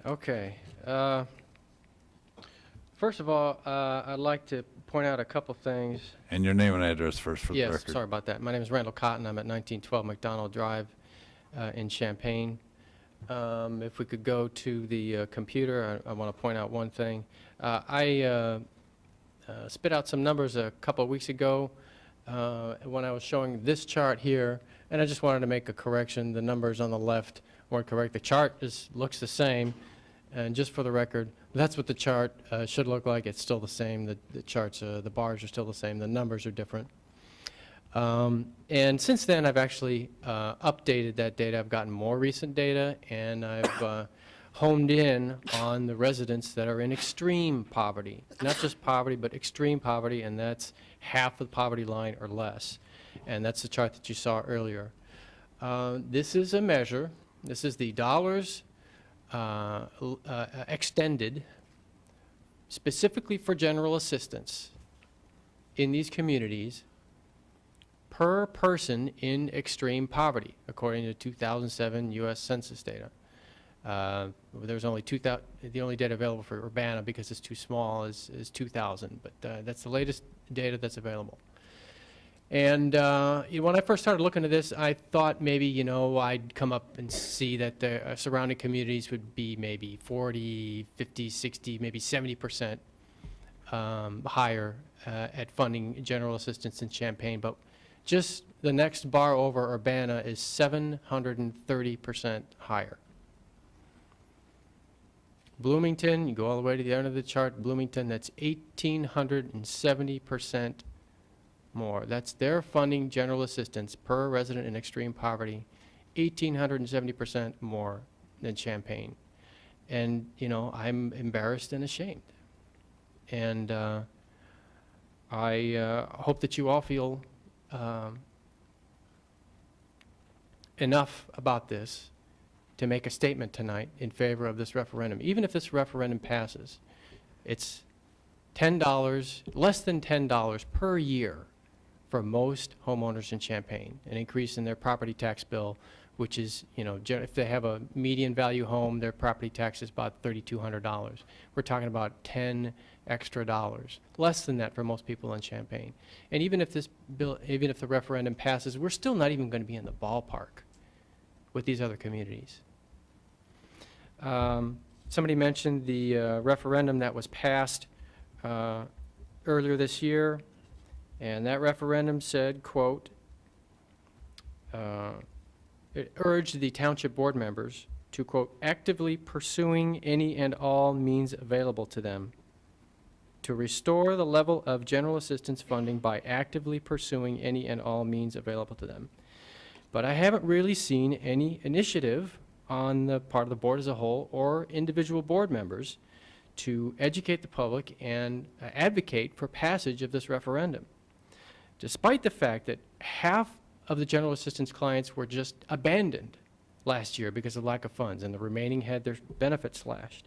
Okay. First of all, I'd like to point out a couple things. And your name and address first for the Yes, record. sorry about that. My name is Randall Cotton. I'm at 1912 McDonald Drive in Champaign. If we could go to the computer, I want to point out one thing. I spit out some numbers a couple of weeks ago when I was showing this chart here, and I just wanted to make a correction. The numbers on the left weren't correct. The chart looks the same, and just for the record, that's what the chart should look like. It's still the same. The charts, the bars are still the same. The numbers are different. And since then, I've actually updated that data. I've gotten more recent data, and I've honed in on the residents that are in extreme poverty. Not just poverty, but extreme poverty, and that's half of the poverty line or less. And that's the chart that you saw earlier. This is a measure. This is the dollars extended specifically for general assistance in these communities per person in extreme poverty, according to 2007 U.S. Census data. There's only 2,000. The only data available for Urbana, because it's too small, is 2,000. But that's the latest data that's available. And when I first started looking at this, I thought maybe I'd come up and see that the surrounding communities would be maybe 40, 50, 60, maybe 70% higher at funding general assistance in Champaign. But just the next bar over, Urbana, is 730% higher. Bloomington, you go all the way to the end of the chart, Bloomington, that's 1,870% more. That's their funding general assistance per resident in extreme poverty, 1,870% more than Champaign. And, I'm embarrassed and ashamed. And I hope that you all feel enough about this to make a statement tonight in favor of this referendum. Even if this referendum passes, it's $10, less than $10 per year for most homeowners in Champaign, an increase in their property tax bill, which is, if they have a median value home, their property tax is about $3,200. We're talking about $10 extra, less than that for most people in Champaign. And even if this bill, even if the referendum passes, we're still not even going to be in the ballpark with these other communities. Somebody mentioned the referendum that was passed earlier this year, and that referendum said, quote, it urged the township board members to, quote, actively pursuing any and all means available to them to restore the level of general assistance funding by actively pursuing any and all means available to them. But I haven't really seen any initiative on the part of the board as a whole or individual board members to educate the public and advocate for passage of this referendum, despite the fact that half of the general assistance clients were just abandoned last year because of lack of funds, and the remaining had their benefits slashed.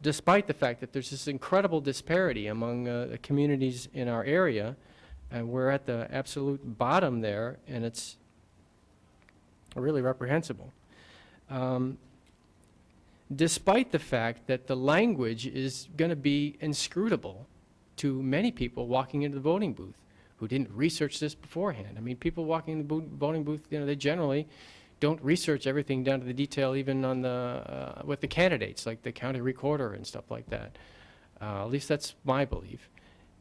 Despite the fact that there's this incredible disparity among the communities in our area, and we're at the absolute bottom there, and it's really reprehensible. Despite the fact that the language is going to be inscrutable to many people walking into the voting booth who didn't research this beforehand. I mean, people walking in the voting booth, they generally don't research everything down to the detail, even on the with the candidates, like the county recorder and stuff like that. At least that's my belief.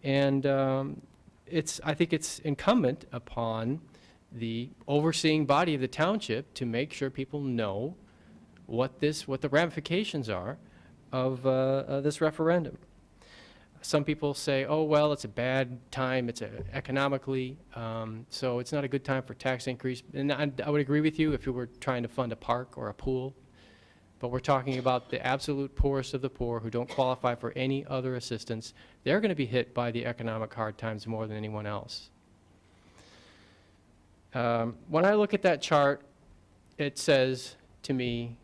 And I think it's incumbent upon the overseeing body of the township to make sure people know what the ramifications are of this referendum. Some people say, oh, well, it's a bad time, it's economically, so it's not a good time for tax increase. And I would agree with you if you were trying to fund a park or a pool, but we're talking about the absolute poorest of the poor who don't qualify for any other assistance. They're going to be hit by the economic hard times more than anyone else. When I look at that chart, it says to me,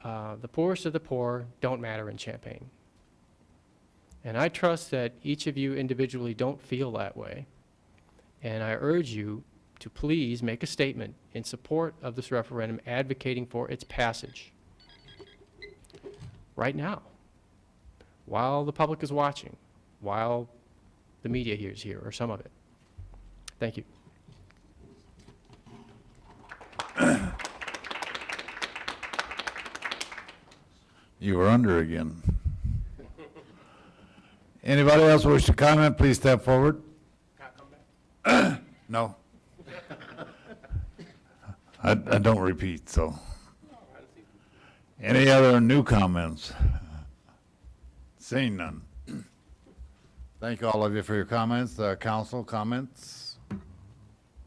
the poorest of the poor don't matter in Champaign. And I trust that each of you individually don't feel that way. And I urge you to please make a statement in support of this referendum advocating for its passage. right now, while the public is watching, while the media is here, or some of it. Thank you. You were under again. Anybody else wish to comment, please step forward. No. I don't repeat, so. Any other new comments? Seeing none. Thank all of you for your comments. Council comments?